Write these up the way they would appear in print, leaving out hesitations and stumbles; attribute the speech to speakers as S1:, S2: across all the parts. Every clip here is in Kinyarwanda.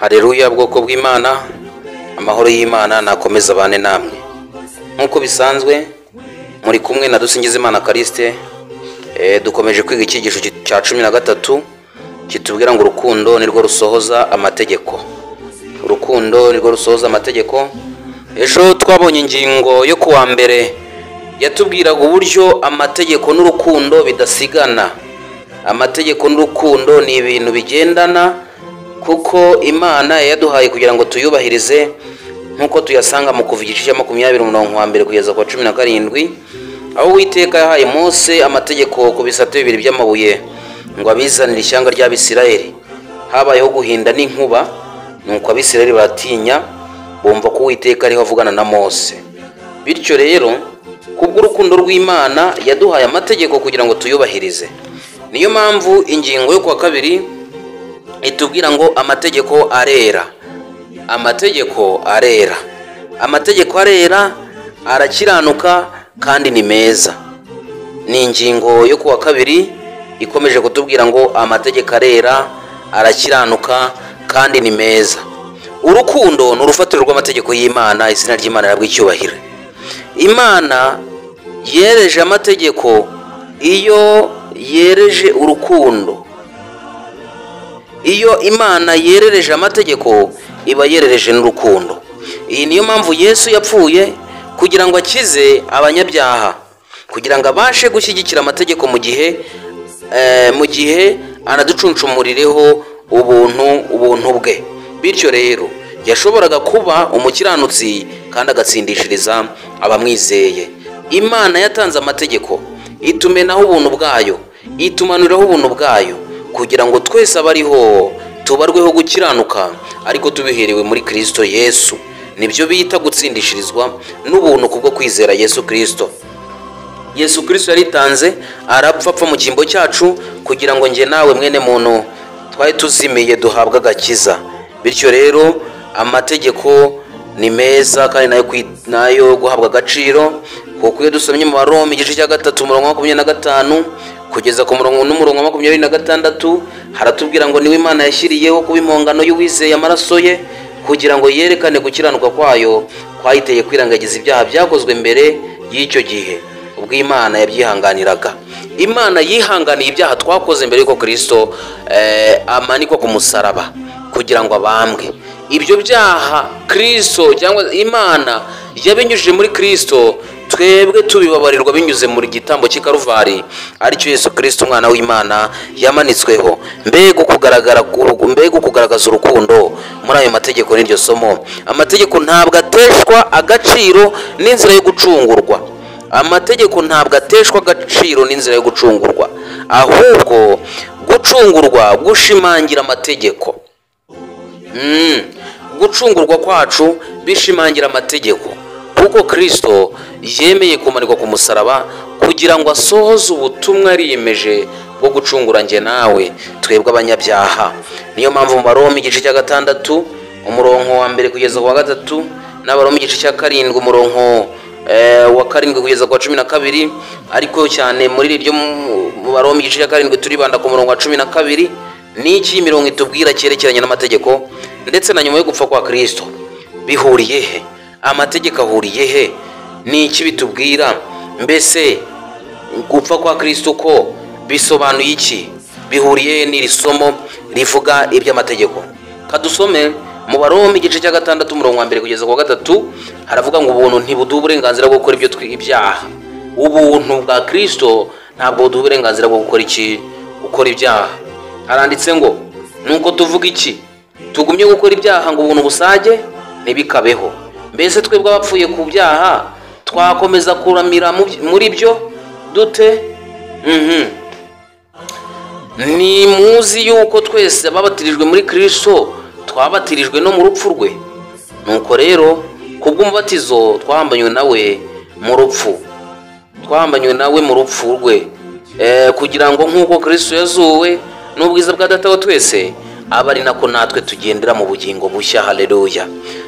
S1: Haleluya bwoko bw'Imana, amahoro y'Imana nakomeza bane namwe. Nkuko bisanzwe muri kumwe na Dusingizimana Kariste, dukomeje kwiga icyigisho cya 13 kitubwira ngo urukundo nirwo rusohoza amategeko. Urukundo nirwo rusohoza amategeko. Ejo twabonye ingingo yo kuwa mbere yatubwiraga uburyo amategeko n'urukundo bidasigana. Amategeko n'urukundo ni ibintu bigendana, kuko Imana yaduhaye kugira ngo tuyubahirize nkuko tuyasanga mu kuva igice cya 20 kugeza kwa 17, aho Uwiteka yahaye Mose amategeko ku bisate bibiri by'amabuye ngo abizanire ishyanga ry'Abisirayeli. Habayeho guhinda n'inkuba, nuko Abisirayeli batinya, bumva ko Uwiteka ariho avugana na Mose. Bityo rero kubw'urukundo rw'Imana yaduhaye amategeko kugira ngo tuyubahirize. Niyo mpamvu ingingo yo kuwa kabiri itubwira ngo amategeko arera. Amategeko arera. Amategeko arera, arakiranuka kandi ni meza. Ni ingingo yo kuwa kabiri ikomeje kutubwira ngo amategeko arera, arakiranuka kandi ni meza. Urukundo ni urufatiro rw'amategeko y'Imana, izina ry'Imana rabw'icyubahiro. Imana yereje amategeko iyo yereje urukundo. Iyo Imana yerereje amategeko iba yerereje n'urukundo. Iyi niyo mpamvu Yesu yapfuye kugira ngo akize abanyabyaha, kugira ngo abashe gushyigikira amategeko mu gihe anaducuncumurireho ubuntu bwe. Bityo rero yashoboraga kuba umukiranutsi kandi agatsindishiriza abamwizeye. Imana yatanze amategeko itumenaho ubuntu bwayo, itumanuriraho ubuntu bwayo, kugira ngo twese abariho tubarweho gukiranuka, ariko tubiherewe muri Kristo Yesu. Nibyo bita gutsindishirizwa n'ubuntu kubwo kwizera Yesu Kristo. Yesu Kristo yaritanze, arapfa mu cyimbo cyacu kugira ngo nge nawe mwene muntu twari tuzimiye duhabwa agakiza. Bityo rero amategeko ni meza kandi nayo guhabwa agaciro, kuko iyo dusomye mu Baroma igice cya 3:25 kugeza ku murongo 26 haratubwira ngo niwe Imana yashyiriyeho kuba impongano y'uwizeye amaraso ye, kugira ngo yerekane gukiranuka kwayo kwayiteye kwirangagiza ibyaha byakozwe mbere y'icyo gihe, ubwo Imana yabyihanganiraga. Imana yihanganiye ibyaha twakoze mbere y'uko Kristo amanikwa ku musaraba kugira ngo abambwe. Ibyo byaha Kristo cyangwa Imana yabinyujije muri Kristo, twebwe tubibabarirwa binyuze muri gitambo cy'Ikaruvari, aricyo Yesu Kristo umwana w'Imana yamanitsweho. Mbega kugaragaza urukundo muri ayo mategeko n'iryo somo. Amategeko ntabwo ateshwa agaciro n'inzira yo gucungurwa. Amategeko ntabwo ateshwa agaciro n'inzira yo gucungurwa, ahubwo gucungurwa gushimangira amategeko. Gucungurwa kwacu bishimangira amategeko, kuko Kristo yemeye kumanikwa ku musaraba kugira ngo asohoze ubutumwa ariyemeje bwo gucungura nge nawe twebwe abanyabyaha. Niyo mpamvu mu Baroma igice cya 6 umurongo wa 1 kugeza kwa 3, n'Abaroma igice cya 7 umurongo wa 7 kugeza kwa 12, ariko cyane muri iryo mu Baroma igice cya 7 turibanda ku murongo wa 12. Niki mirongo itubwira cyerekeranye n'amategeko ndetse na nyuma yo gupfa kwa Kristo bihuriye he? Amategeko ahuriye he? Niki bitubwira? Mbese gupfa kwa Kristo ko bisobanuye iki? Bihuriye n'iri somo rivuga iby'amategeko. Kadusome mu Baroma igice cya 6 umurongo wa 1 kugeza kwa 3, haravuga ngo ubuntu ntibuduha uburenganzira bwo gukora ibyaha. Ubuntu bwa Kristo ntabwo buduha uburenganzira bwo gukora ibyaha. Haranditse ngo nuko tuvuga iki? Tugumye gukora ibyaha ngo ubuntu busage ntibikabeho. Mbese twebwe abapfuye ku byaha twakomeza kuramira muri byo dute? Ni muzi yuko twese babatirijwe muri Kristo twabatirijwe no mu rupfu rwe. Nuko rero kubw'umubatizo twahambanywe nawe mu rupfu. Twahambanywe nawe mu rupfu rwe, kugira ngo nk'uko Kristo yazuwe n'ubwiza bwa Data wa twese, aba ari nako natwe tugendera mu bugingo bushya. Haleluya.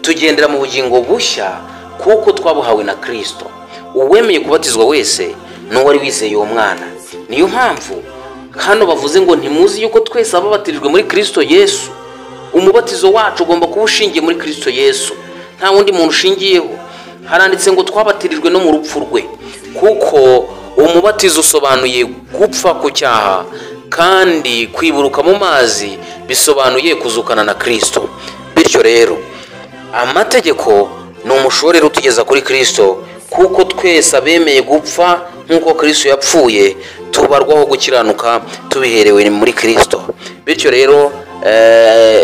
S1: Tugendera mu bugingo bushya kuko twabuhawe na Kristo. Uwemeye kubatizwa wese n'uwari wizeye uwo mwana. Niyo mpamvu hano bavuze ngo ntimuzi yuko twese ababatirijwe muri Kristo Yesu umubatizo wacu ugomba kuba ushingiye muri Kristo Yesu, nta wundi muntu ushingiyeho. Haranditse ngo twabatirijwe no mu rupfu rwe, kuko umubatizo usobanuye gupfa ku cyaha, kandi kwiburuka mu mazi bisobanuye kuzukana na Kristo. Bityo rero amategeko ni umushorera utugeza kuri Kristo, kuko twese abemeye gupfa nk'uko Kristo yapfuye tubarwaho gukiranuka tubiherewe muri Kristo. Bityo rero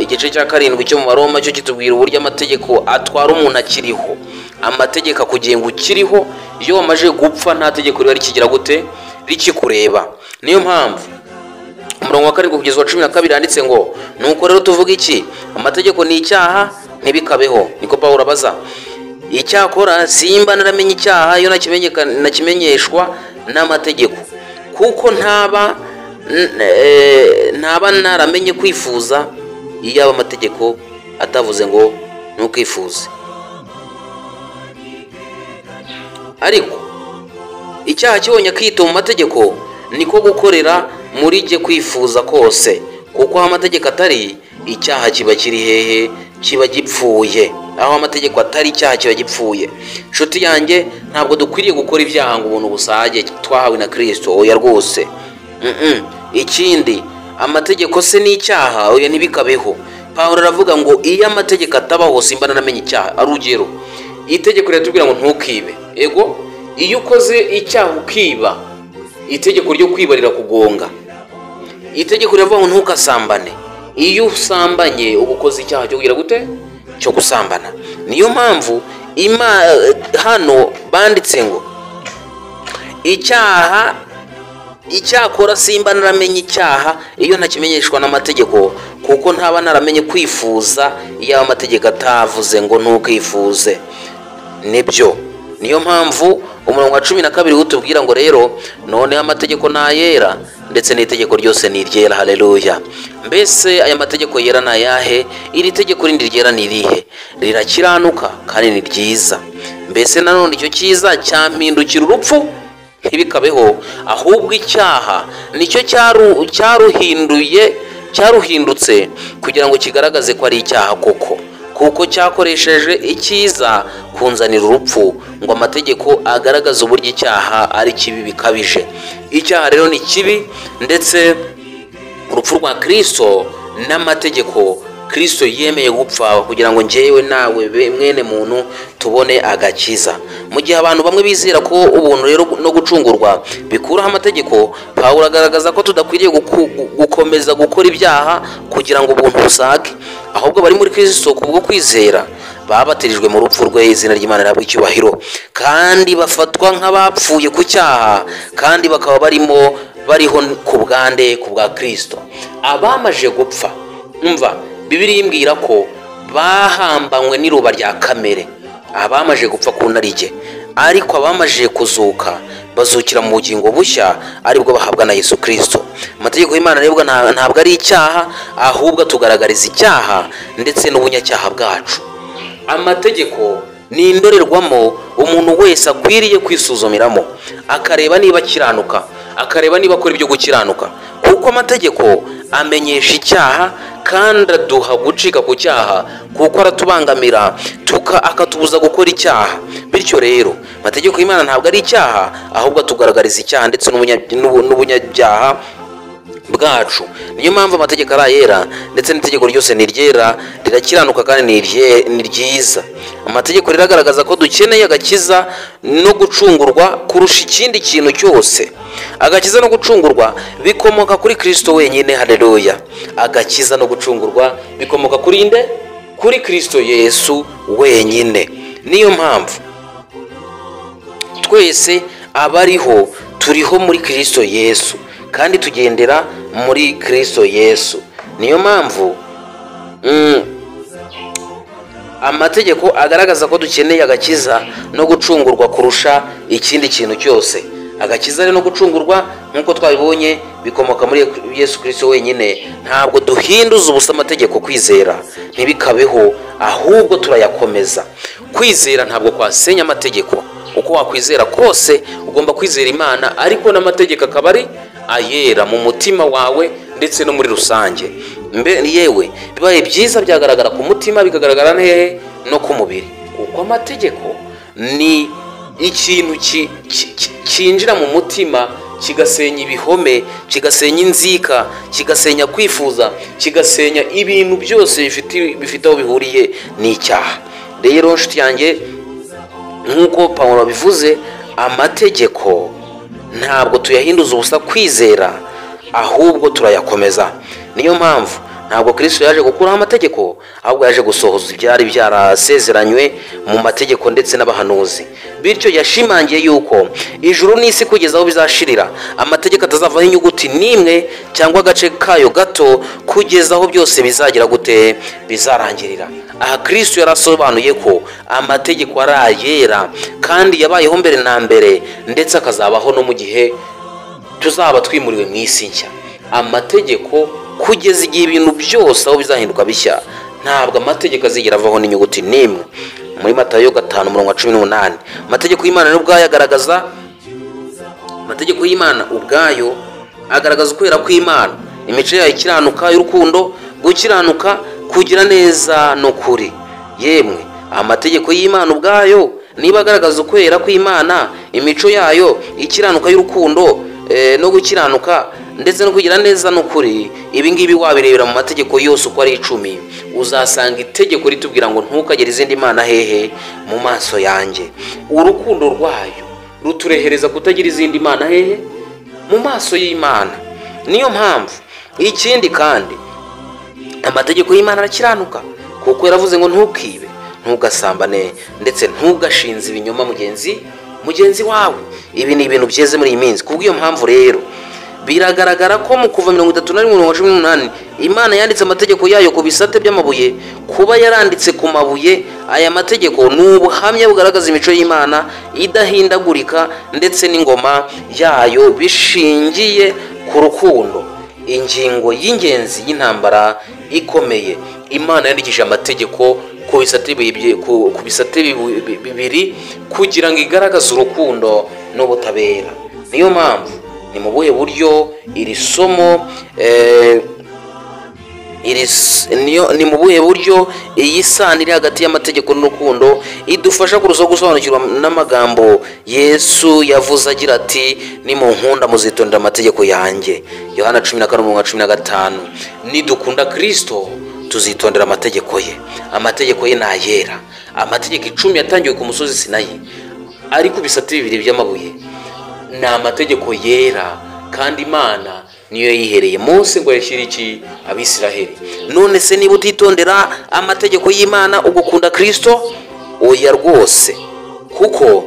S1: igice cya 7 cyo mu Baroma cyo kitubwira uburyo amategeko atwara umuntu akiriho. Amategeko akugenga ukiriho, iyo wamaje gupfa nta tegeko riba rikigira gute rikikureba. Niyo mpamvu umurongo wa 7 kugeza wa 12 handitse ngo nuko rero tuvuga iki? Amategeko ni icyaha ntibikabeho. Niko Pawulo abaza. Icyakora simba naramenye icyaha iyo nakimenyeshwa n'amategeko, kuko ntaba naramenye kwifuza iyo amategeko atavuze ngo ntukifuze. Ariko icyaha kibonye kwita mu mategeko niko gukorera muri jye kwifuza kose, kuko amategeko atari icyaha kiba kiri hehe? Kiba gipfuye. Aho amategeko atari icyaha kiba gipfuye. Nshuti yanjye, ntabwo dukwiriye gukora ibyaha ngo ubuntu busage twahawe na Kristo, oya rwose. Ikindi, amategeko se ni icyaha, oya ntibikabeho. Pawulo aravuga ngo iyo amategeko atabaho simba naramenye icyaha. Arugero, itegeko riratubwira ngo ntukibe. Ego, iyo ukoze icyaha ukiba, itegeko ryo kwiba rirakugonga. Itegeko riravuga ngo ntukasambane. Iyo usambanye ubukoze icyaha cyo kugira gute? Cyo gusambana. Niyo mpamvu hano banditse ngo icyakora simba naramenye icyaha iyo ntakimenyeshwa n'amategeko, kuko ntaba naramenye kwifuza iyo amategeko atavuze ngo ntukifuze. Nibyo. Niyo mpamvu umurongo wa 12 utubwira ngo rero noneho amategeko nayera ndetse n'itegeko ryose ni iryera. Haleluya. Mbese aya mategeko yera na yahe? Iri tegeko rindi ryera ni irihe? Rirakiranuka kandi ni ryiza. Mbese nanone icyo cyiza cyampindukira urupfu? Ntibikabeho. Ahubwo icyaha nicyo cyaruhindutse kugira ngo kigaragaze ko ari icyaha koko, kuko cyakoresheje icyiza kunzanira urupfu, ngo amategeko agaragaza uburyo icyaha ari kibi bikabije. Icyaha rero ni kibi, ndetse urupfu rwa Kristo n'amategeko Kristo yemeye gupfa kugira ngo njyewe nawe mwene muntu tubone agakiza. Mu gihe abantu bamwe bizera ko ubuntu rero no gucungurwa bikuraho amategeko, Pawulo agaragaza ko tudakwiriye gukomeza gukora ibyaha kugira ngo ubuntu busage, ahubwo bari muri Kristo kubwo kwizera babatirijwe mu rupfu rwe, izina ry'Imana rihabwe icyubahiro, kandi bafatwa nk'abapfuye ku cyaha, kandi bakaba bariho ku bwande ku bwa Kristo. Abamaje gupfa, umva Bibiliya imbwira ko bahambanywe n'iruba rya kamere, abamaje gupfa ku narijye, ariko abamaje kuzuka bazukira mu bugingo bushya, aribwo bahabwa na Yesu Kristo. Amategeko y'Imana rero ntabwo ari icyaha, ahubwo tugaragariza icyaha ndetse n'ubunyacyaha bwacu. Amategeko ni indorerwamo umuntu wese akwiriye kwisuzumiramo, akareba niba akiranuka, akareba niba akora ibyo gukiranuka, kuko amategeko amenyesha icyaha kandi aduha gucika ku cyaha, kuko aratubangamira akatubuza gukora icyaha. Bityo rero amategeko y'Imana ntabwo ari icyaha, ahubwo atugaragariza icyaha ndetse n'ubunyabyaha bwacu. Niyo mpamvu amategeko ari ayera, ndetse n'itegeko ryose ni iryera, rirakiranuka kandi ni ryiza. Amategeko riragaragaza ko dukeneye agakiza no gucungurwa kurusha ikindi kintu cyose. Agakiza no gucungurwa bikomoka kuri Kristo wenyine. Haleluya. Agakiza no gucungurwa bikomoka kuri nde? Kuri Kristo Yesu wenyine. Niyo mpamvu twese abariho turiho muri Kristo Yesu, kandi tugendera muri Kristo Yesu. Niyo mpamvu amategeko agaragaza ko dukeneye agakiza no gucungurwa kurusha ikindi kintu cyose. Agakiza rero no gucungurwa nk'uko twabibonye bikomoka muri Yesu Kristo wenyine. Ntabwo duhinduza ubusa amategeko kwizera, ntibikabeho, ahubwo turayakomeza. Kwizera ntabwo kwasenya amategeko. Uko wakwizera kose ugomba kwizera Imana, ariko n'amategeko akaba ari ayera mu mutima wawe ndetse no muri rusange. yewe bibaye byiza byagaragara ku mutima bikagaragara hehe no ku mubiri, kuko amategeko ni ikintu cyinjira mu mutima kigasenya ibihome, kigasenya inzika, kigasenya kwifuza, kigasenya ibintu byose bifite aho bihuriye n'icyaha. Rero nshuti yanjye, nk'uko Pawulo bivuze, amategeko ntabwo tuyahinduza ubusa kwizera, ahubwo turayakomeza. Niyo mpamvu ntabwo Kristo yaje gukuraho amategeko, ahubwo yaje gusohoza ibyari byarasezeranywe mu mategeko ndetse n'abahanuzi. Bityo yashimangiye yuko ijuru n'isi kugeza aho bizashirira amategeko atazavaho inyuguti n'imwe cyangwa agace kayo gato, kugeza aho byose bizagira gute, bizarangirira. Aha Kristo yarasobanuye ko amategeko ari ayera kandi yabayeho mbere na mbere, ndetse akazabaho no mu gihe tuzaba twimuriwe mu isi nshya. Amategeko kugeza igihe ibintu byose aho bizahinduka bishya, ntabwo amategeko azigera avaho n'inyuguti n'imwe. Muri Matayo 5:18 amategeko y'Imana n'ubwayo agaragaza, amategeko y'Imana ubwayo agaragaza ukwera kw'Imana, imico yayo ikiranuka y'urukundo, gukiranuka, kugira neza no kuri. Yemwe amategeko y'Imana ubwayo niba agaragaza ukwera kw'Imana, imico yayo ikiranuka y'urukundo no gukiranuka ndetse no kugira neza no kuri, ibi ngibi wabirebera mu mategeko yose uko ari 10, uzasanga itegeko ritubwira ngo ntukagire izindi mana hehe mu maso yanjye. Urukundo rwayo ruturehereza kutagira izindi mana hehe mu maso y'Imana. Niyo mpamvu ikindi kandi amategeko y'Imana arakiranuka, kuko yaravuze ngo ntukibe, ntugasambane, ndetse ntugashinze ibinyoma mugenzi wawe. Ibi ni ibintu byeze muri iyi minsi. Kubw'iyo mpamvu rero biragaragara ko mu Kuva 31:18 Imana yanditse amategeko yayo ku bisate by'amabuye. Kuba yaranditse ku mabuye aya mategeko ni ubuhamya bugaragaza imico y'Imana idahindagurika ndetse n'ingoma yayo bishingiye ku rukundo. Ingingo y'ingenzi y'intambara ikomeye, Imana yandikishije amategeko ku bisate bibiri kugira ngo igaragaze urukundo n'ubutabera. Niyo mpamvu ni mu buhe buryo iri somo ni mu buhe buryo iyi sano iri hagati y'amategeko n'urukundo idufasha kurushaho gusobanukirwa n'amagambo Yesu yavuze agira ati, nimunkunda muzitondera amategeko yanjye. Yohana 14:15. Nidukunda Kristo tuzitondera amategeko ye. Amategeko ye nayera. Amategeko 10 yatangiwe ku musozi Sinayi ari ku bisate bibiri by'amabuye, ni amategeko yera, kandi Imana niyo yihereye Mose ngo yashyire iki Abisiraheli. None se niba utitondera amategeko y'Imana ugukunda Kristo? Oya rwose, kuko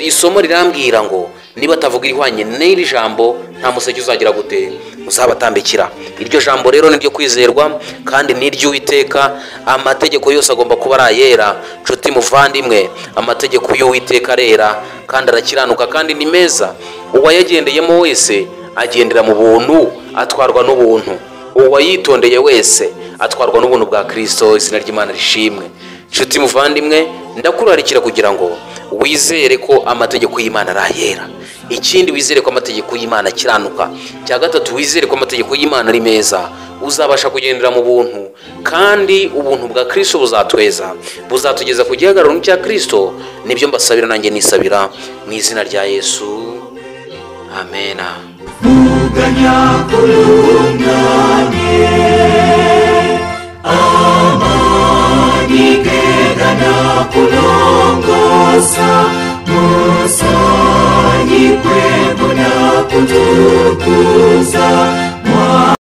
S1: isomo rirambwira ngo niba atavuga irihwanye n'iri jambo nta museke uzagira gute uzabatambikira. Iryo jambo rero niryo kwizerwa kandi niryo Uwiteka. Amategeko yose agomba kuba arayera. Nshuti muvandimwe, amategeko y'Uwiteka arera kandi arakiranuka kandi ni meza. Uwayagendeyemo wese agendera mu buntu, atwarwa n'ubuntu. Uwayitondeye wese atwarwa n'ubuntu bwa Kristo. Izina ry'Imana rishimwe. Nshuti muvandimwe, ndakurarikira kugira ngo wizere ko amategeko y'Imana arayera. Ikindi, wizere ko amategeko y'Imana akiranuka. Cya gatatu, wizere ko amategeko y'Imana ari meza. Uzabasha kugendera mu buntu, kandi ubuntu bwa Kristo buzatweza, buzatugeza ku gihagararo cya Kristo. Nibyo mbasabira nanjye nisabira mu izina rya Yesu. Amena.
S2: Muganya kulungane amani kegana kulongosa musanyi kwego na kutukuza